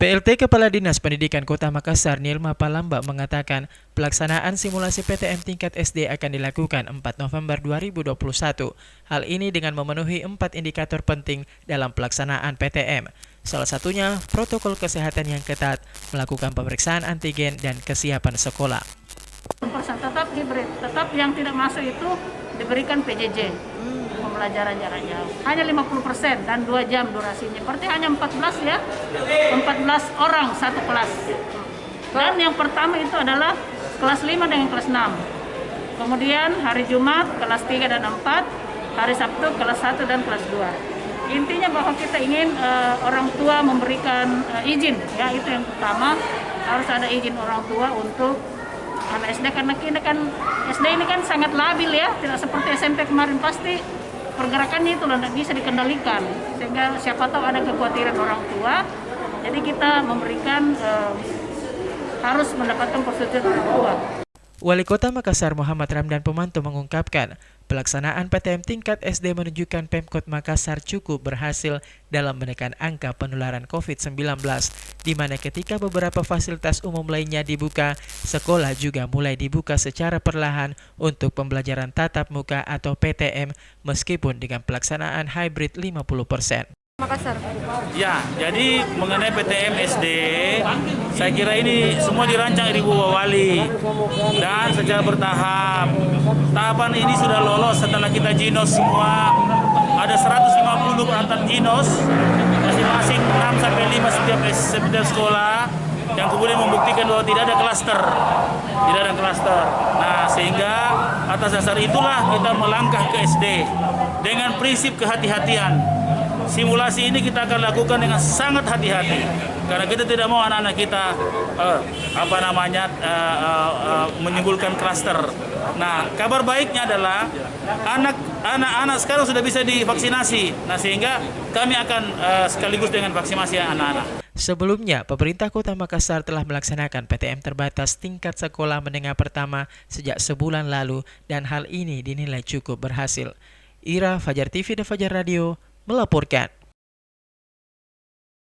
PLT Kepala Dinas Pendidikan Kota Makassar Nilma Palamba mengatakan pelaksanaan simulasi PTM tingkat SD akan dilakukan 4 November 2021. Hal ini dengan memenuhi 4 indikator penting dalam pelaksanaan PTM. Salah satunya protokol kesehatan yang ketat, melakukan pemeriksaan antigen dan kesiapan sekolah. Tetap hibrid, tetap yang tidak masuk itu diberikan PJJ, pembelajaran jarak jauh. Hanya 50% dan 2 jam durasinya. Berarti hanya 14 ya, 14 orang satu kelas. Dan yang pertama itu adalah kelas 5 dengan kelas 6. Kemudian hari Jumat kelas 3 dan 4, hari Sabtu kelas 1 dan kelas 2. Intinya bahwa kita ingin orang tua memberikan izin, ya itu yang utama, harus ada izin orang tua untuk anak SD, karena SD ini kan sangat labil ya, tidak seperti SMP kemarin, pasti pergerakannya itu tidak bisa dikendalikan, sehingga siapa tahu ada kekhawatiran orang tua, jadi kita memberikan harus mendapatkan persetujuan orang tua. Wali Kota Makassar Muhammad Ramdan Pemanto mengungkapkan, pelaksanaan PTM tingkat SD menunjukkan Pemkot Makassar cukup berhasil dalam menekan angka penularan COVID-19, di mana ketika beberapa fasilitas umum lainnya dibuka, sekolah juga mulai dibuka secara perlahan untuk pembelajaran tatap muka atau PTM meskipun dengan pelaksanaan hybrid 50%. Makassar. Ya, jadi mengenai PTM SD, saya kira ini semua dirancang Ibu Wali dan secara bertahap. Tahapan ini sudah lolos setelah kita jinos semua. Ada 150 peralatan jinos, masing-masing 6 sampai 5 setiap sekolah, yang kemudian membuktikan bahwa tidak ada klaster. Tidak ada klaster. Nah, sehingga atas dasar itulah kita melangkah ke SD dengan prinsip kehati-hatian. Simulasi ini kita akan lakukan dengan sangat hati-hati karena kita tidak mau anak-anak kita menimbulkan klaster. Nah, kabar baiknya adalah anak-anak sekarang sudah bisa divaksinasi. Nah, sehingga kami akan sekaligus dengan vaksinasi anak-anak. Sebelumnya, pemerintah Kota Makassar telah melaksanakan PTM terbatas tingkat sekolah menengah pertama sejak sebulan lalu dan hal ini dinilai cukup berhasil. Ira, Fajar TV dan Fajar Radio melaporkan.